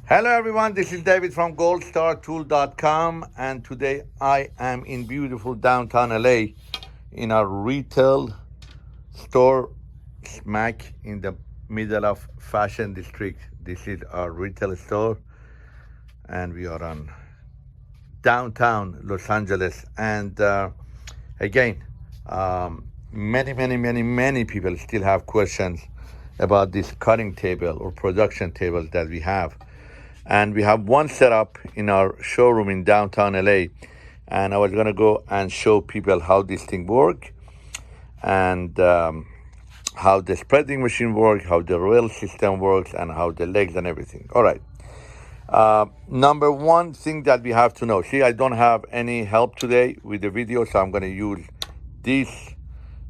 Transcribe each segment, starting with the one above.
Hello everyone, this is David from goldstartool.com, and today I am in beautiful downtown LA in a retail store smack in the middle of Fashion District. This is our retail store and we are on downtown Los Angeles. And again, many people still have questions about this cutting table or production table that we have. And we have one setup in our showroom in downtown LA. And I was gonna go and show people how this thing works and how the spreading machine works, how the rail system works, and how the legs and everything. All right. Number one thing that we have to know. See, I don't have any help today with the video, so I'm gonna use this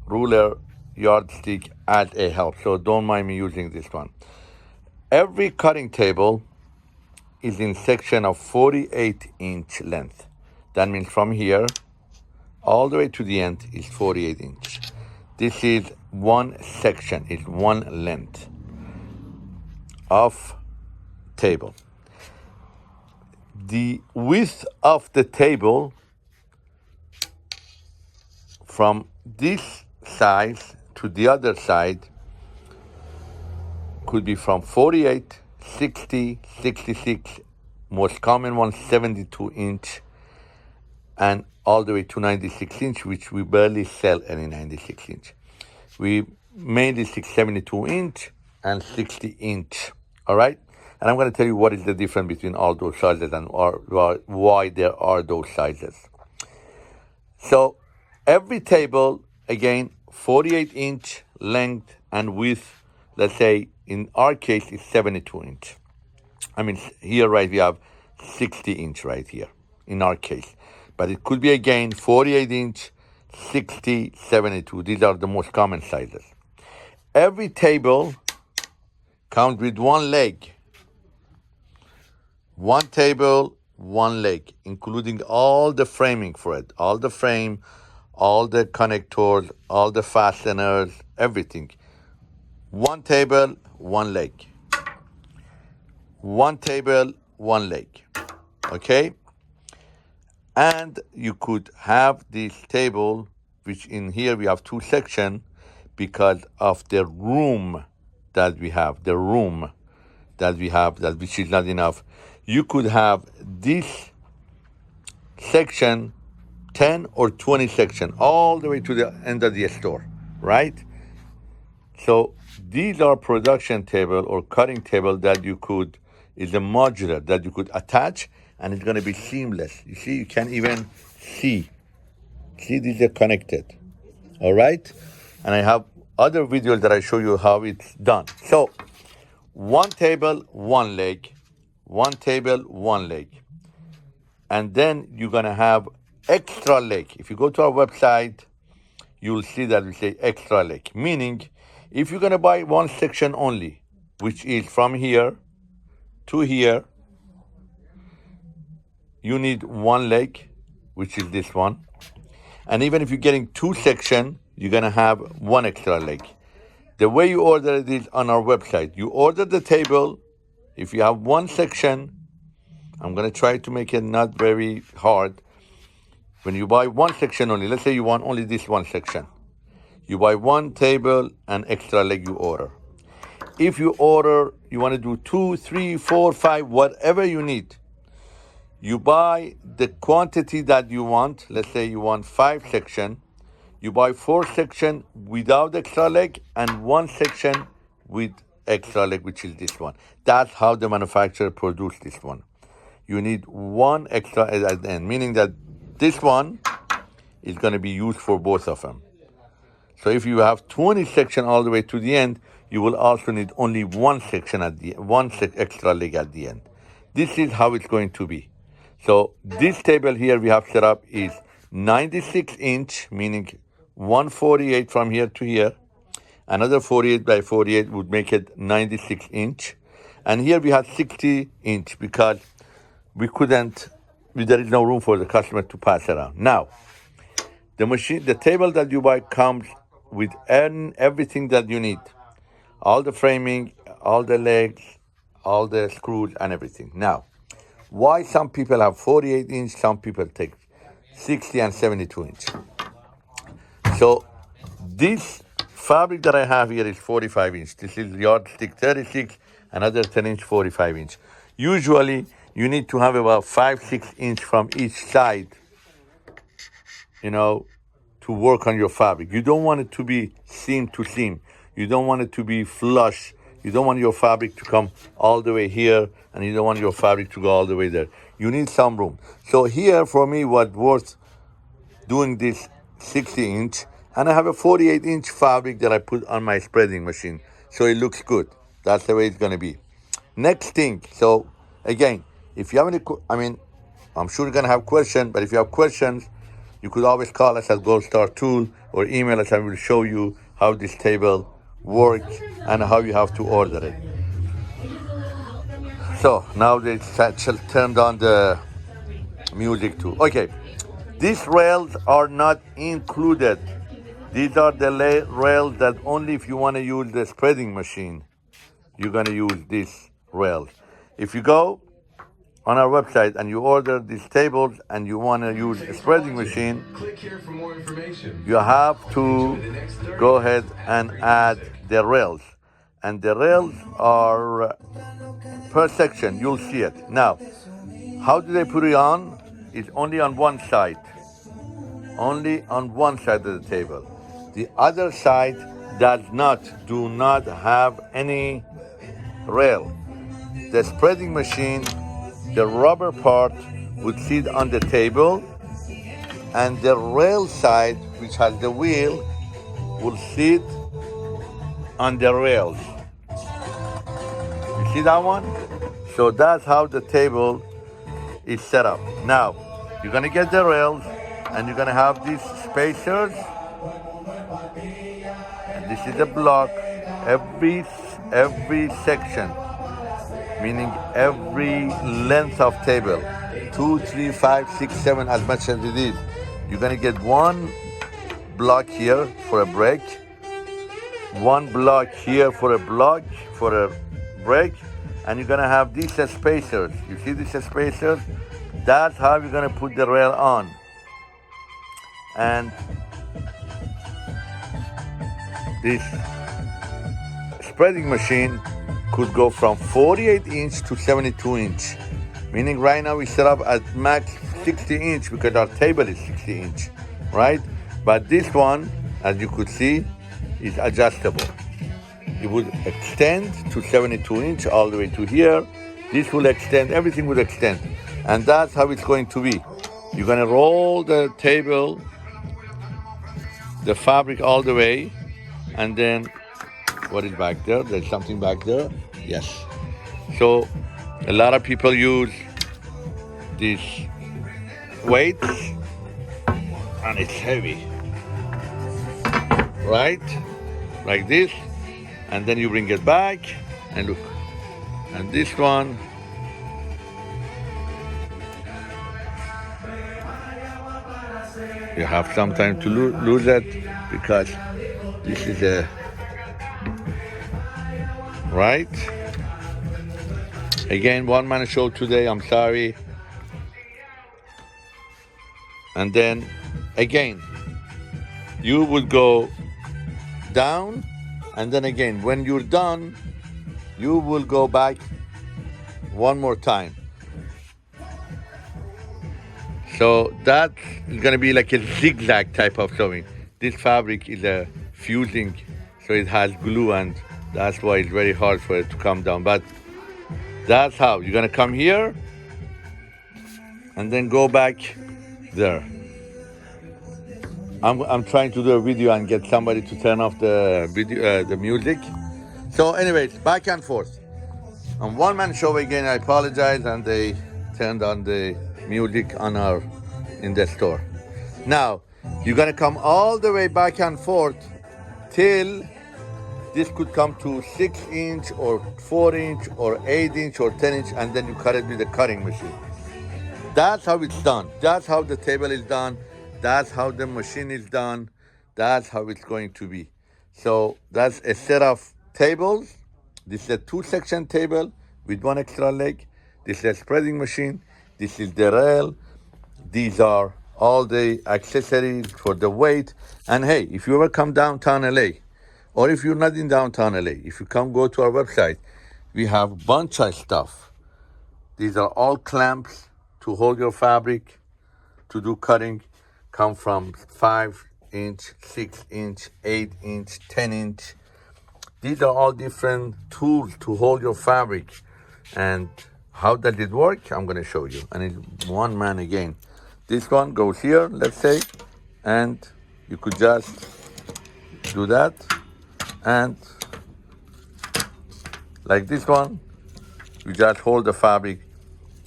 ruler yardstick as a help. So don't mind me using this one. Every cutting table is in section of 48-inch length. That means from here all the way to the end is 48 inch. This is one section, is one length of table. The width of the table from this size to the other side could be from 48, 60, 66, most common one 72 inch, and all the way to 96 inch, which we barely sell any 96 inch. We mainly 72 inch and 60 inch, all right? And I'm gonna tell you what is the difference between all those sizes and why there are those sizes. So every table, again, 48 inch length and width, let's say in our case is 72 inch. I mean, here, right, we have 60 inch right here in our case. But it could be, again, 48 inch, 60, 72. These are the most common sizes. Every table comes with one leg. One table, one leg, including all the framing for it. All the frame, all the connectors, all the fasteners, everything. One table, one leg. One table, one leg. Okay? And you could have this table, which in here we have two sections because of the room that we have, that which is not enough. You could have this section, 10 or 20 section, all the way to the end of the store, right? So these are production table or cutting table that you could, is a modular that you could attach, and it's gonna be seamless. You see, you can even see. See, these are connected, all right? And I have other videos that I show you how it's done. So one table, one leg, one table, one leg. And then you're gonna have extra leg. If you go to our website, you'll see that we say extra leg, meaning if you're gonna buy one section only, which is from here to here, you need one leg, which is this one. And even if you're getting two sections, you're gonna have one extra leg. The way you order it is on our website. You order the table. If you have one section, I'm gonna try to make it not very hard. When you buy one section only, let's say you want only this one section. You buy one table and extra leg you order. If you order, you want to do 2, 3, 4, 5, whatever you need. You buy the quantity that you want. Let's say you want 5 sections. You buy 4 sections without extra leg and 1 section with extra leg, which is this one. That's how the manufacturer produced this one. You need one extra at the end, meaning that this one is going to be used for both of them. So if you have 20 sections all the way to the end, you will also need only one section at the extra leg at the end. This is how it's going to be. So this table here we have set up is 96 inch, meaning 148 from here to here. Another 48 by 48 would make it 96 inch. And here we have 60 inch because there is no room for the customer to pass around. Now, the table that you buy comes with everything that you need. All the framing, all the legs, all the screws and everything. Now, why some people have 48 inch, some people take 60 and 72 inch. So this fabric that I have here is 45 inch. This is yardstick 36, another 10 inch, 45 inch. Usually you need to have about 5-6 inch from each side, to work on your fabric. You don't want it to be seam to seam. You don't want it to be flush. You don't want your fabric to come all the way here, and you don't want your fabric to go all the way there. You need some room. So here, for me, what worth doing this 60 inch, and I have a 48 inch fabric that I put on my spreading machine. So it looks good. That's the way it's gonna be. Next thing, so again, if you have any, I'm sure you're gonna have questions, but if you have questions, you could always call us at Goldstar Tool or email us, and we'll show you how this table works and how you have to order it. So now they turned on the music too. Okay, these rails are not included. These are the rails that only if you want to use the spreading machine, you're going to use these rails. If you go on our website and you order these tables and you want to use a spreading machine, you have to go ahead and add the rails. And the rails are per section, you'll see it. Now, how do they put it on? It's only on one side. Only on one side of the table. The other side do not have any rail. The spreading machine, the rubber part would sit on the table, and the rail side, which has the wheel, will sit on the rails. You see that one? So that's how the table is set up. Now, you're gonna get the rails, and you're gonna have these spacers. And this is a block. Every section, meaning every length of table, 2, 3, 5, 6, 7, as much as it is. You're gonna get one block here for a break, one block here for a break, and you're gonna have these spacers. You see these spacers? That's how you're gonna put the rail on. And this spreading machine could go from 48 inch to 72 inch. Meaning right now we set up at max 60 inch because our table is 60 inch, right? But this one, as you could see, is adjustable. It would extend to 72 inch all the way to here. This will extend, everything will extend. And that's how it's going to be. You're gonna roll the table, the fabric all the way, and then what is back there? There's something back there. Yes. So a lot of people use these weights, and it's heavy, right? Like this, and then you bring it back, and look. And this one, you have some time to lose it because this is a right. Again, one-man show today, I'm sorry. And then again, you would go down, and then again, when you're done, you will go back one more time. So that's gonna be like a zigzag type of sewing. This fabric is a fusing, so it has glue, and that's why it's very hard for it to come down. But that's how you're gonna come here and then go back there. I'm trying to do a video and get somebody to turn off the video, the music. So anyways, back and forth. On one-man show again, I apologize, and they turned on the music in the store. Now, you're gonna come all the way back and forth till this could come to 6 inch or 4 inch or 8 inch or 10 inch, and then you cut it with a cutting machine. That's how it's done. That's how the table is done. That's how the machine is done. That's how it's going to be. So that's a set of tables. This is a 2-section table with one extra leg. This is a spreading machine. This is the rail. These are all the accessories for the weight. And hey, if you ever come downtown LA, or if you're not in downtown LA, if you come go to our website, we have a bunch of stuff. These are all clamps to hold your fabric, to do cutting. Come from 5-inch, 6-inch, 8-inch, 10-inch. These are all different tools to hold your fabric. And how does it work? I'm gonna show you. And it's one man again. This one goes here, let's say, and you could just do that. And like this one, you just hold the fabric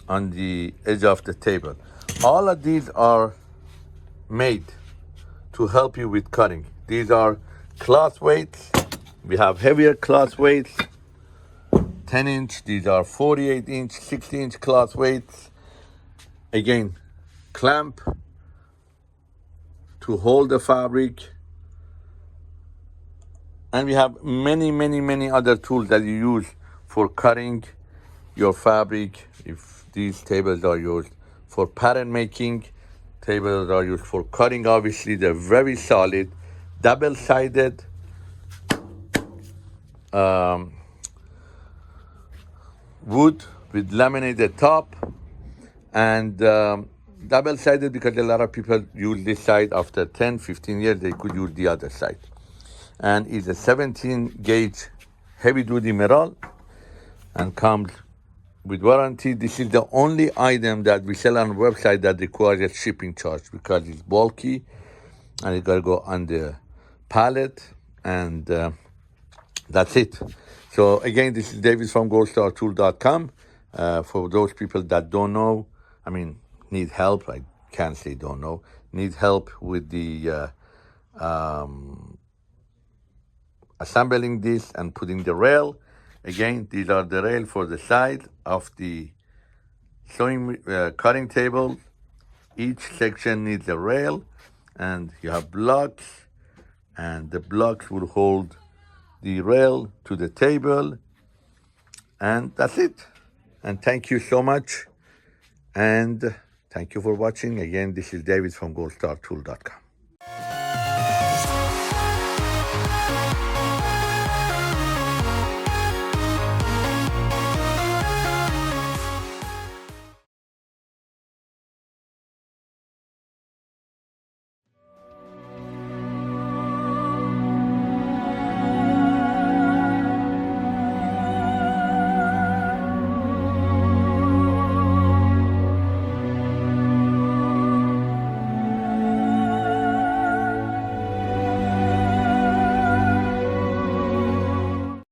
on the edge of the table. All of these are made to help you with cutting. These are cloth weights. We have heavier cloth weights, 10-inch. These are 48-inch, 60-inch cloth weights. Again, clamp to hold the fabric. And we have many other tools that you use for cutting your fabric. If these tables are used for pattern making, tables are used for cutting. Obviously, they're very solid, double-sided. Wood with laminated top, and double-sided because a lot of people use this side. After 10-15 years, they could use the other side. And it's a 17-gauge heavy-duty metal and comes with warranty. This is the only item that we sell on the website that requires a shipping charge because it's bulky and it got to go on the pallet, and that's it. So again, this is David from goldstartool.com. For those people that don't know, need help, I can't say don't know, need help with the assembling this and putting the rail. Again, these are the rail for the side of the sewing cutting table. Each section needs a rail, and you have blocks, and the blocks will hold the rail to the table, and that's it. And thank you so much, and thank you for watching. Again, this is David from goldstartool.com.